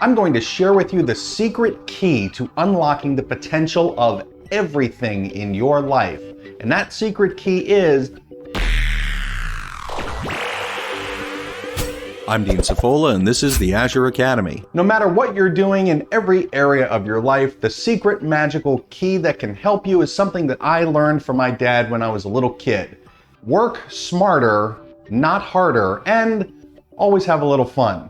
I'm going to share with you the secret key to unlocking the potential of everything in your life. And that secret key is... I'm Dean Safola, and this is the Azure Academy. No matter what you're doing in every area of your life, the secret magical key that can help you is something that I learned from my dad when I was a little kid. Work smarter, not harder, and always have a little fun.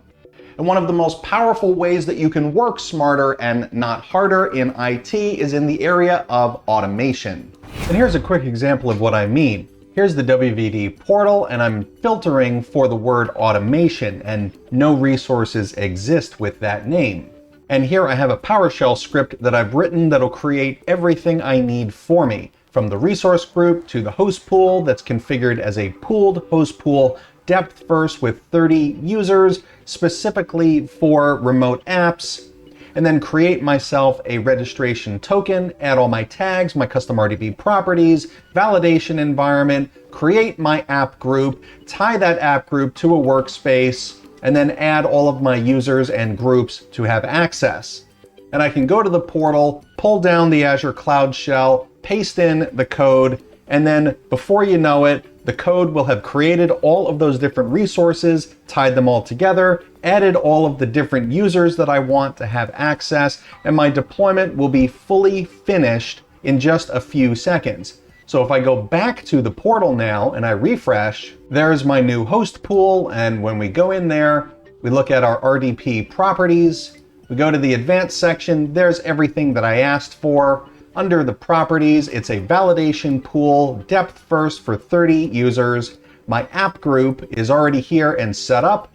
And one of the most powerful ways that you can work smarter and not harder in IT is in the area of automation. And here's a quick example of what I mean. Here's the WVD portal, and I'm filtering for the word automation, and no resources exist with that name. And here I have a PowerShell script that I've written that'll create everything I need for me, from the resource group to the host pool that's configured as a pooled host pool, depth first with 30 users, specifically for remote apps, and then create myself a registration token, add all my tags, my custom RDB properties, validation environment, create my app group, tie that app group to a workspace, and then add all of my users and groups to have access. And I can go to the portal, pull down the Azure Cloud Shell, paste in the code, and then before you know it, the code will have created all of those different resources, tied them all together, added all of the different users that I want to have access, and my deployment will be fully finished in just a few seconds. So if I go back to the portal now and I refresh, there's my new host pool, and when we go in there, we look at our RDP properties, we go to the advanced section, there's everything that I asked for. Under the properties, it's a validation pool, depth first for 30 users. My app group is already here and set up.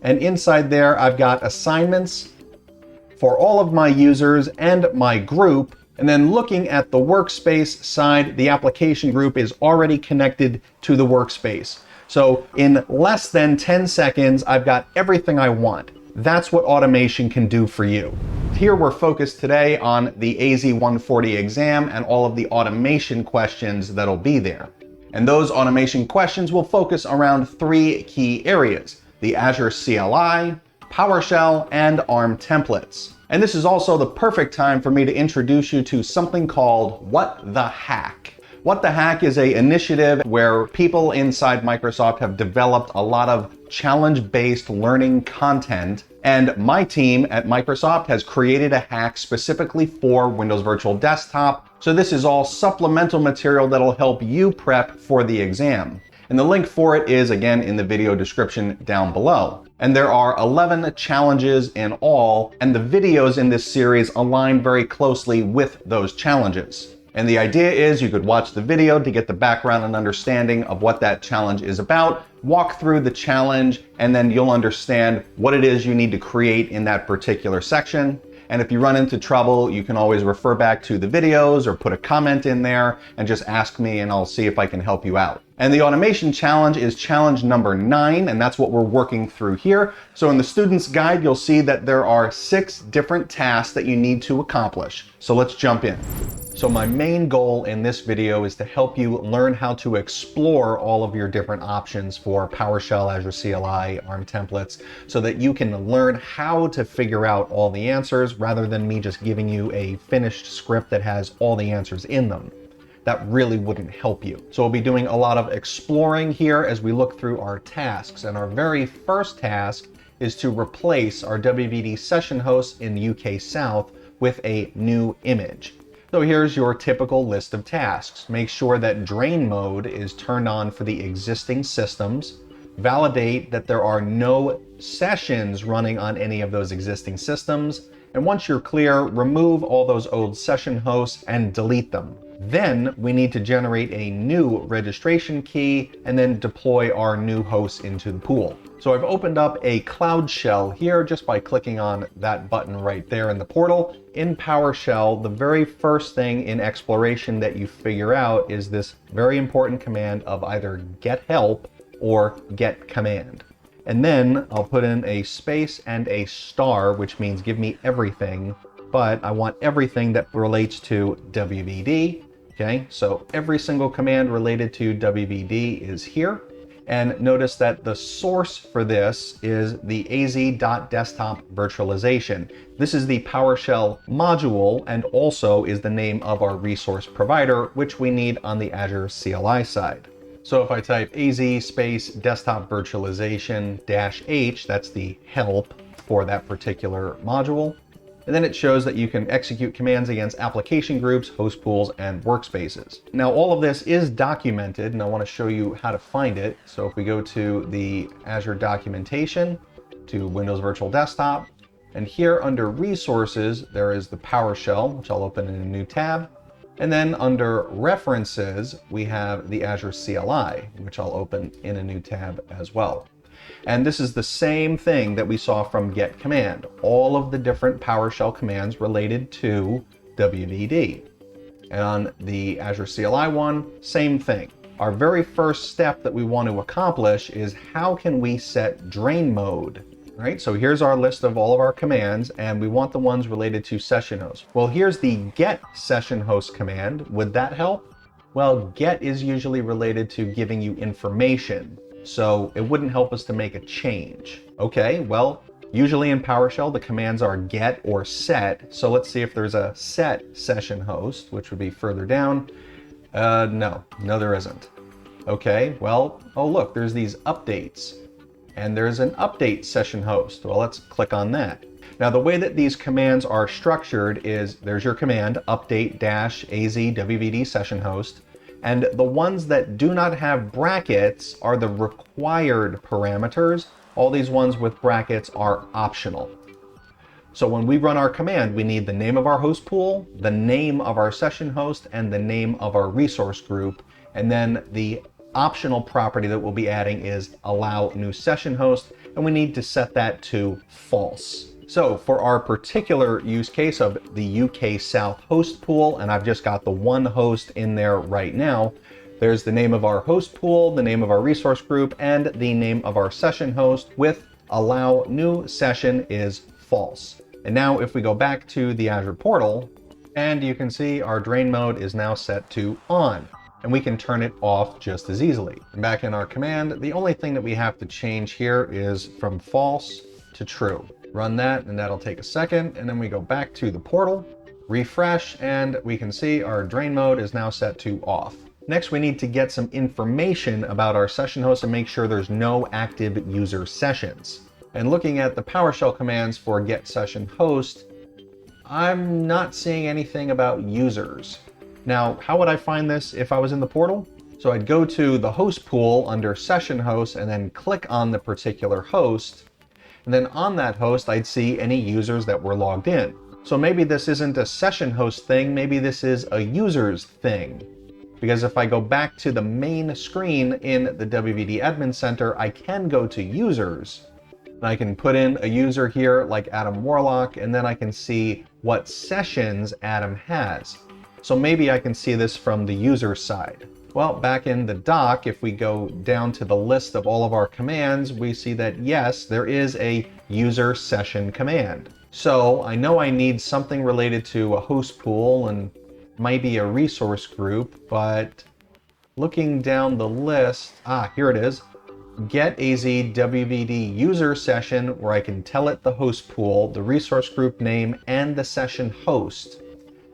And inside there, I've got assignments for all of my users and my group. And then looking at the workspace side, the application group is already connected to the workspace. So in less than 10 seconds, I've got everything I want. That's what automation can do for you. Here we're focused today on the AZ-140 exam and all of the automation questions that'll be there. And those automation questions will focus around three key areas: the Azure CLI, PowerShell, and ARM templates. And this is also the perfect time for me to introduce you to something called What the Hack. What the Hack is an initiative where people inside Microsoft have developed a lot of challenge-based learning content, and my team at Microsoft has created a hack specifically for Windows Virtual Desktop. So this is all supplemental material that'll help you prep for the exam. And the link for it is again in the video description down below. And there are 11 challenges in all, and the videos in this series align very closely with those challenges. And the idea is you could watch the video to get the background and understanding of what that challenge is about, walk through the challenge, and then you'll understand what it is you need to create in that particular section. And if you run into trouble, you can always refer back to the videos or put a comment in there and just ask me and I'll see if I can help you out. And the automation challenge is challenge number 9, and that's what we're working through here. So in the student's guide, you'll see that there are 6 different tasks that you need to accomplish. So let's jump in. So my main goal in this video is to help you learn how to explore all of your different options for PowerShell, Azure CLI, ARM templates, so that you can learn how to figure out all the answers rather than me just giving you a finished script that has all the answers in them. That really wouldn't help you. So we'll be doing a lot of exploring here as we look through our tasks. And our very first task is to replace our WVD session host in UK South with a new image. So here's your typical list of tasks. Make sure that drain mode is turned on for the existing systems. Validate that there are no sessions running on any of those existing systems. And once you're clear, remove all those old session hosts and delete them. Then we need to generate a new registration key and then deploy our new hosts into the pool. So I've opened up a Cloud Shell here just by clicking on that button right there in the portal. In PowerShell, the very first thing in exploration that you figure out is this very important command of either get help or get command. And then I'll put in a space and a star, which means give me everything, but I want everything that relates to WVD. Okay, so every single command related to WVD is here. And notice that the source for this is the az.desktop virtualization. This is the PowerShell module and also is the name of our resource provider, which we need on the Azure CLI side. So if I type az space desktop virtualization -h, that's the help for that particular module. And then it shows that you can execute commands against application groups, host pools, and workspaces. Now, all of this is documented, and I want to show you how to find it. So if we go to the Azure documentation, to Windows Virtual Desktop, and here under Resources, there is the PowerShell, which I'll open in a new tab. And then under References, we have the Azure CLI, which I'll open in a new tab as well. And this is the same thing that we saw from get command, all of the different PowerShell commands related to WVD. And on the Azure CLI one, same thing. Our very first step that we want to accomplish is how can we set drain mode? Right, so here's our list of all of our commands, and we want the ones related to session host. Well, here's the get session host command. Would that help? Well, get is usually related to giving you information, so it wouldn't help us to make a change. Okay, well, usually in PowerShell, the commands are get or set. So let's see if there's a set session host, which would be further down. No, there isn't. Okay, well, oh look, there's these updates. And there's an update session host. Well, let's click on that. Now, the way that these commands are structured is there's your command, update-az-wvd session host. And the ones that do not have brackets are the required parameters. All these ones with brackets are optional. So when we run our command, we need the name of our host pool, the name of our session host, and the name of our resource group. And then the optional property that we'll be adding is allow new session host, and we need to set that to false. So for our particular use case of the UK South host pool, and I've just got the one host in there right now, there's the name of our host pool, the name of our resource group, and the name of our session host with allow new session is false. And now if we go back to the Azure portal, and you can see our drain mode is now set to on, and we can turn it off just as easily. And back in our command, the only thing that we have to change here is from false to true. Run that, and that'll take a second, and then we go back to the portal, refresh, and we can see our drain mode is now set to off. Next, we need to get some information about our session host and make sure there's no active user sessions. And looking at the PowerShell commands for get session host, I'm not seeing anything about users. Now, how would I find this if I was in the portal? So I'd go to the host pool under session host and then click on the particular host. And then on that host, I'd see any users that were logged in. So maybe this isn't a session host thing, maybe this is a users thing. Because if I go back to the main screen in the WVD Admin Center, I can go to users. And I can put in a user here like Adam Warlock, and then I can see what sessions Adam has. So maybe I can see this from the user side. Well, back in the doc, if we go down to the list of all of our commands, we see that yes, there is a user session command. So I know I need something related to a host pool and maybe a resource group, but looking down the list, here it is. Get AZ-wvd user session, where I can tell it the host pool, the resource group name, and the session host.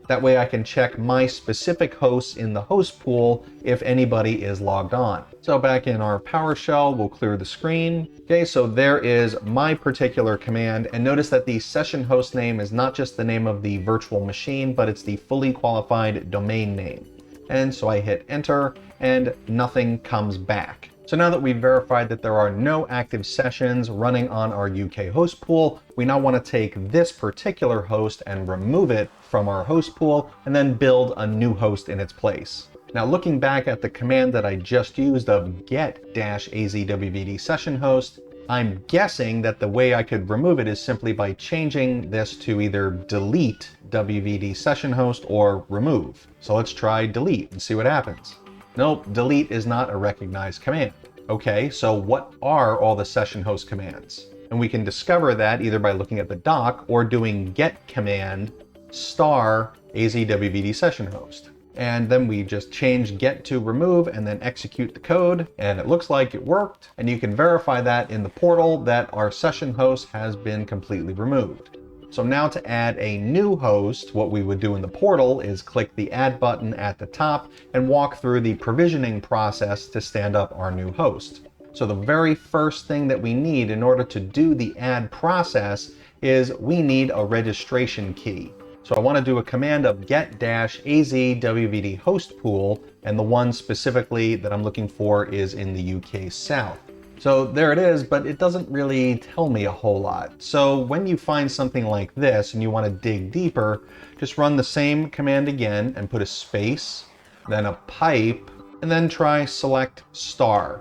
That way I can check my specific hosts in the host pool if anybody is logged on. So back in our PowerShell, we'll clear the screen. Okay, so there is my particular command, and notice that the session host name is not just the name of the virtual machine, but it's the fully qualified domain name. And so I hit enter and nothing comes back. So now that we've verified that there are no active sessions running on our UK host pool, we now want to take this particular host and remove it from our host pool and then build a new host in its place. Now looking back at the command that I just used of get-azwvd session host, I'm guessing that the way I could remove it is simply by changing this to either delete wvd session host or remove. So let's try delete and see what happens. Nope, delete is not a recognized command. Okay, so what are all the session host commands? And we can discover that either by looking at the doc or doing get command * azwvd session host. And then we just change get to remove and then execute the code. And it looks like it worked. And you can verify that in the portal that our session host has been completely removed. So now to add a new host, what we would do in the portal is click the add button at the top and walk through the provisioning process to stand up our new host. So the very first thing that we need in order to do the add process is we need a registration key. So I want to do a command of get-az-wvd host pool, and the one specifically that I'm looking for is in the UK South. So there it is, but it doesn't really tell me a whole lot. So when you find something like this and you want to dig deeper, just run the same command again and put a space, then a pipe, and then try select star.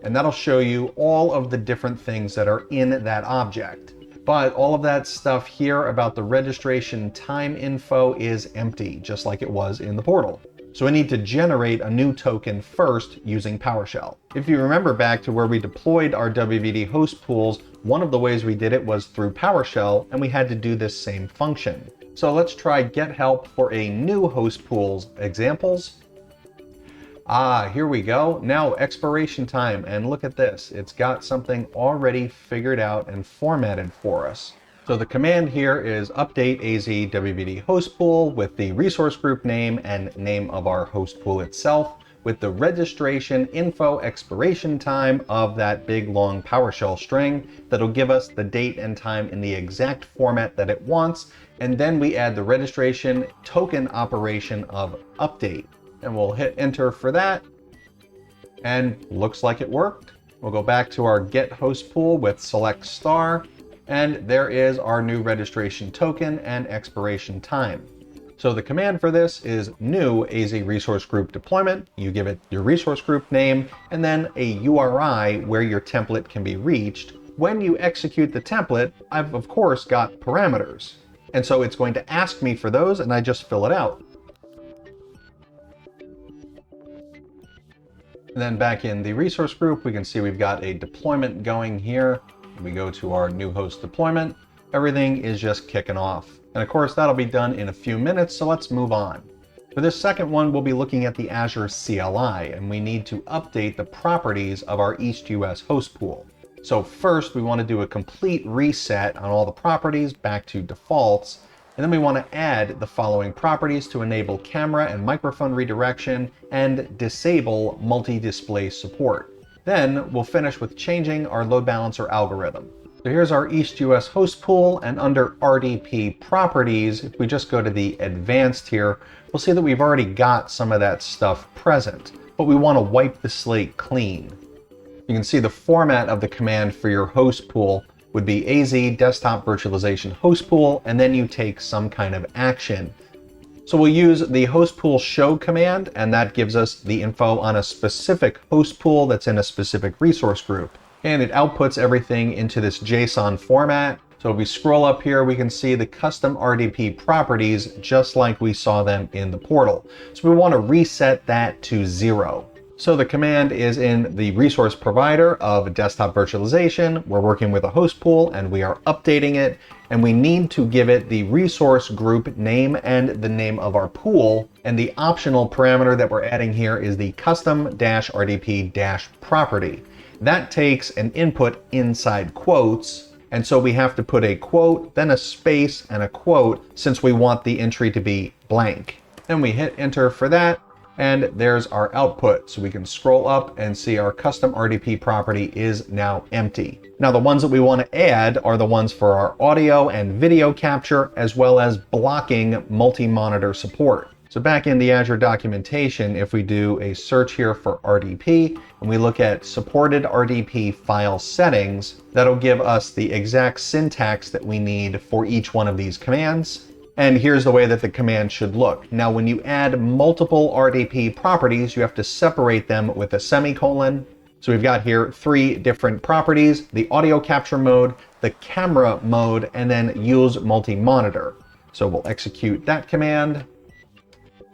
And that'll show you all of the different things that are in that object. But all of that stuff here about the registration time info is empty, just like it was in the portal. So we need to generate a new token first using PowerShell. If you remember back to where we deployed our WVD host pools, one of the ways we did it was through PowerShell, and we had to do this same function. So let's try get help for a new host pools examples. Here we go. Now expiration time, and look at this. It's got something already figured out and formatted for us. So the command here is update AZ-wvd host pool with the resource group name and name of our host pool itself with the registration info expiration time of that big long PowerShell string that'll give us the date and time in the exact format that it wants. And then we add the registration token operation of update. And we'll hit enter for that. And looks like it worked. We'll go back to our get host pool with select star. And there is our new registration token and expiration time. So the command for this is new AZ resource group deployment. You give it your resource group name and then a URI where your template can be reached. When you execute the template, I've of course got parameters. And so it's going to ask me for those and I just fill it out. And then back in the resource group, we can see we've got a deployment going here. We go to our new host deployment. Everything is just kicking off. And of course, that'll be done in a few minutes, so let's move on. For this second one, we'll be looking at the Azure CLI, and we need to update the properties of our East US host pool. So first, we want to do a complete reset on all the properties back to defaults, and then we want to add the following properties to enable camera and microphone redirection and disable multi-display support. Then we'll finish with changing our load balancer algorithm. So here's our East US host pool, and under RDP properties, if we just go to the advanced here, we'll see that we've already got some of that stuff present, but we want to wipe the slate clean. You can see the format of the command for your host pool would be AZ desktop virtualization host pool, and then you take some kind of action. So we'll use the host pool show command, and that gives us the info on a specific host pool that's in a specific resource group. And it outputs everything into this JSON format. So if we scroll up here, we can see the custom RDP properties just like we saw them in the portal. So we want to reset that to 0. So the command is in the resource provider of desktop virtualization. We're working with a host pool and we are updating it. And we need to give it the resource group name and the name of our pool. And the optional parameter that we're adding here is the custom-rdp-property. That takes an input inside quotes. And so we have to put a quote, then a space and a quote since we want the entry to be blank. Then we hit enter for that. And there's our output. So we can scroll up and see our custom RDP property is now empty. Now the ones that we want to add are the ones for our audio and video capture, as well as blocking multi-monitor support. So back in the Azure documentation, if we do a search here for RDP and we look at supported RDP file settings, that'll give us the exact syntax that we need for each one of these commands. And here's the way that the command should look. Now, when you add multiple RDP properties, you have to separate them with a semicolon. So we've got here 3 different properties: the audio capture mode, the camera mode, and then use multi-monitor. So we'll execute that command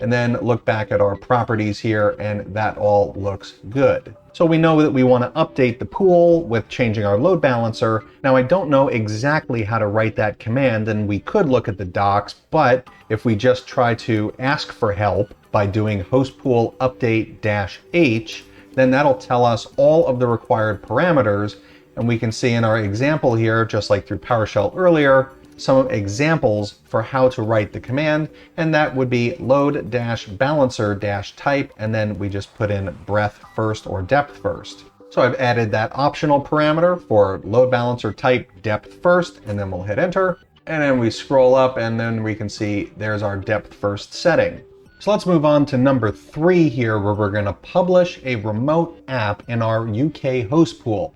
and then look back at our properties here, and that all looks good. So we know that we want to update the pool with changing our load balancer. Now I don't know exactly how to write that command, and we could look at the docs, but if we just try to ask for help by doing hostpool update-h, then that'll tell us all of the required parameters. And we can see in our example here, just like through PowerShell earlier, some examples for how to write the command, and that would be load-balancer-type, and then we just put in breadth first or depth first. So I've added that optional parameter for load balancer type depth first, and then we'll hit enter. And then we scroll up and then we can see there's our depth first setting. So let's move on to number 3 here, where we're going to publish a remote app in our UK host pool.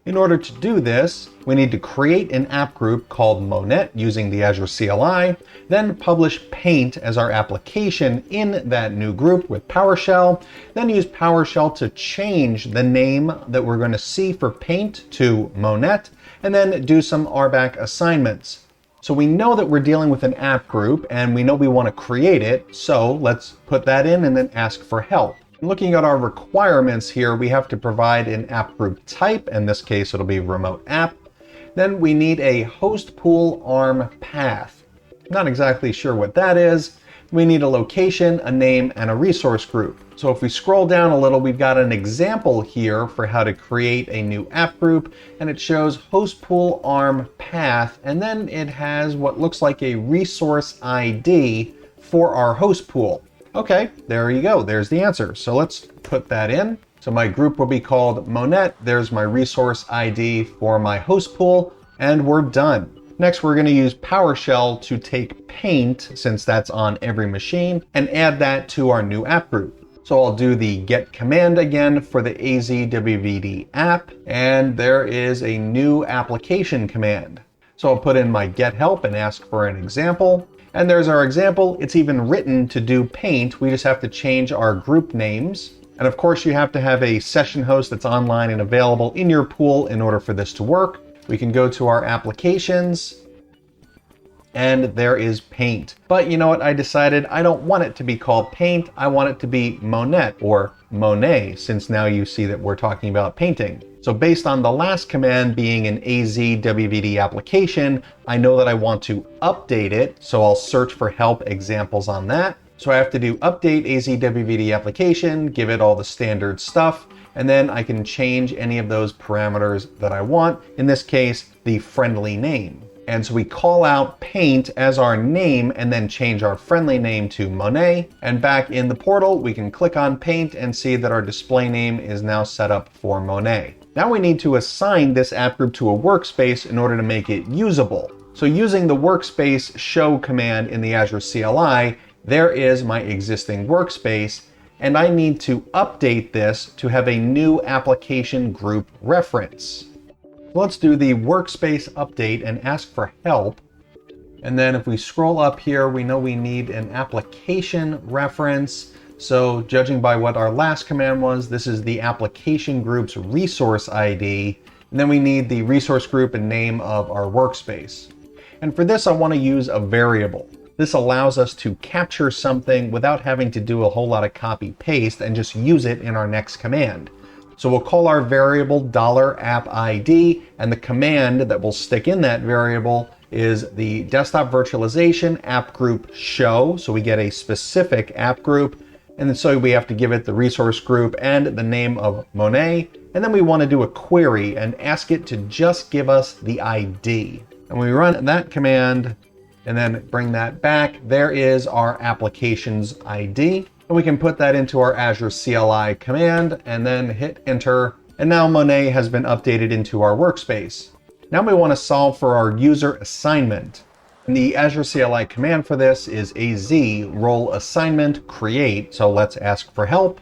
In order to do this, we need to create an app group called Monet using the Azure CLI, then publish Paint as our application in that new group with PowerShell, then use PowerShell to change the name that we're going to see for Paint to Monet, and then do some RBAC assignments. So we know that we're dealing with an app group and we know we want to create it, so let's put that in and then ask for help. Looking at our requirements here, we have to provide an app group type. In this case, it'll be remote app. Then we need a host pool ARM path. Not exactly sure what that is. We need a location, a name, and a resource group. So if we scroll down a little, we've got an example here for how to create a new app group, and it shows host pool ARM path, and then it has what looks like a resource ID for our host pool. Okay, there you go. There's the answer. So let's put that in. So my group will be called Monet. There's my resource ID for my host pool, and we're done. Next, we're going to use PowerShell to take Paint, since that's on every machine, and add that to our new app group. So I'll do the get command again for the AZ-140 app, and there is a new application command. So I'll put in my get help and ask for an example. And there's our example. It's even written to do Paint. We just have to change our group names. And of course, you have to have a session host that's online and available in your pool in order for this to work. We can go to our applications, and there is Paint. But you know what? I decided I don't want it to be called Paint. I want it to be Monet or Monet, since now you see that we're talking about painting. So based on the last command being an AZ-140 application, I know that I want to update it. So I'll search for help examples on that. So I have to do update AZ-140 application, give it all the standard stuff, and then I can change any of those parameters that I want. In this case, the friendly name. And so we call out Paint as our name and then change our friendly name to Monet. And back in the portal, we can click on Paint and see that our display name is now set up for Monet. Now we need to assign this app group to a workspace in order to make it usable. So using the workspace show command in the Azure CLI, there is my existing workspace, and I need to update this to have a new application group reference. Let's do the workspace update and ask for help. And then if we scroll up here, we know we need an application reference. So judging by what our last command was, this is the application group's resource ID. And then we need the resource group and name of our workspace. And for this, I want to use a variable. This allows us to capture something without having to do a whole lot of copy paste and just use it in our next command. So we'll call our variable $appid, and the command that will stick in that variable is the desktop virtualization app group show. So we get a specific app group, and then so we have to give it the resource group and the name of Monet. And then we want to do a query and ask it to just give us the ID. And we run that command and then bring that back. There is our application's ID. And we can put that into our Azure CLI command and then hit enter. And now Monet has been updated into our workspace. Now we want to solve for our user assignment. And the Azure CLI command for this is AZ role assignment create. So let's ask for help.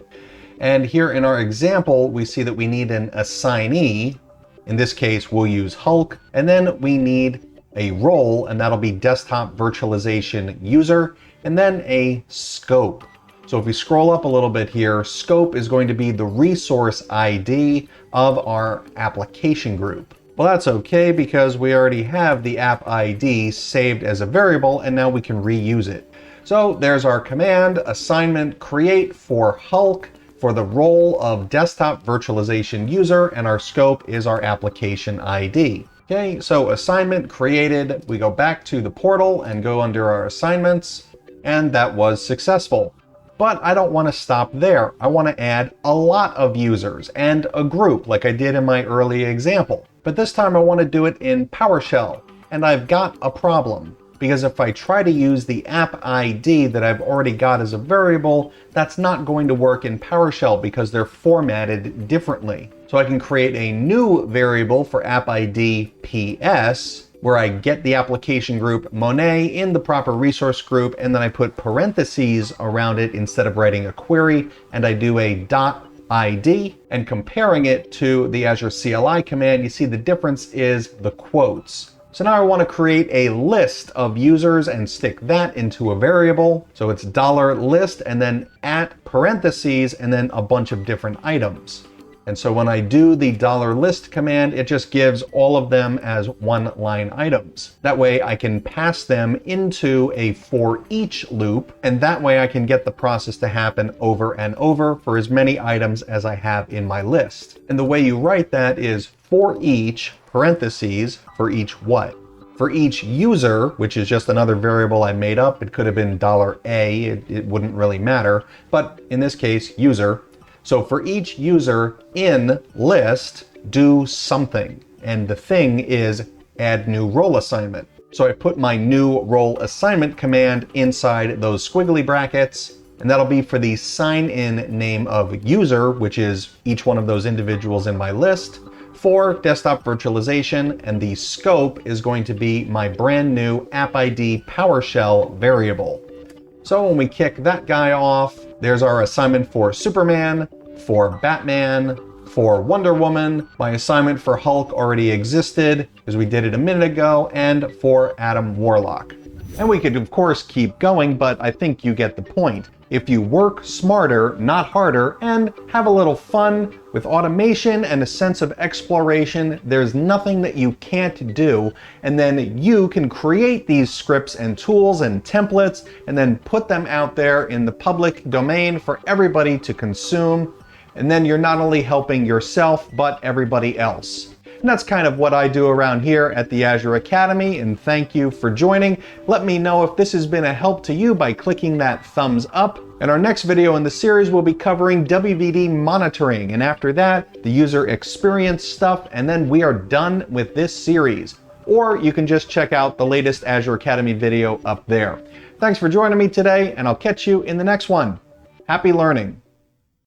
And here in our example, we see that we need an assignee. In this case, we'll use Hulk. And then we need a role, and that'll be desktop virtualization user, and then a scope. So if we scroll up a little bit here, scope is going to be the resource ID of our application group. Well, that's okay because we already have the app ID saved as a variable, and now we can reuse it. So there's our command, assignment create for Hulk for the role of desktop virtualization user, and our scope is our application ID. Okay, so assignment created. We go back to the portal and go under our assignments, and that was successful. But I don't want to stop there. I want to add a lot of users and a group like I did in my early example. But this time I want to do it in PowerShell. And I've got a problem, because if I try to use the app ID that I've already got as a variable, that's not going to work in PowerShell because they're formatted differently. So I can create a new variable for app ID PS, where I get the application group Monet in the proper resource group, and then I put parentheses around it instead of writing a query, and I do a .id, and comparing it to the Azure CLI command, you see the difference is the quotes. So now I want to create a list of users and stick that into a variable. So it's $list and then at parentheses and then a bunch of different items. And so when I do the $list command, it just gives all of them as one-line items. That way I can pass them into a for each loop, and that way I can get the process to happen over and over for as many items as I have in my list. And the way you write that is for each parentheses, for each what? For each user, which is just another variable I made up. It could have been $A, it wouldn't really matter. But in this case, user. So for each user in list, do something. And the thing is add new role assignment. So I put my new role assignment command inside those squiggly brackets, and that'll be for the sign-in name of user, which is each one of those individuals in my list, for desktop virtualization, and the scope is going to be my brand new app ID PowerShell variable. So when we kick that guy off, there's our assignment for Superman, for Batman, for Wonder Woman. My assignment for Hulk already existed because we did it a minute ago, and for Adam Warlock. And we could of course keep going, but I think you get the point. If you work smarter, not harder, and have a little fun with automation and a sense of exploration, there's nothing that you can't do. And then you can create these scripts and tools and templates and then put them out there in the public domain for everybody to consume. And then you're not only helping yourself, but everybody else. And that's kind of what I do around here at the Azure Academy, and thank you for joining. Let me know if this has been a help to you by clicking that thumbs up. And our next video in the series will be covering WVD monitoring, and after that, the user experience stuff, and then we are done with this series. Or you can just check out the latest Azure Academy video up there. Thanks for joining me today, and I'll catch you in the next one. Happy learning.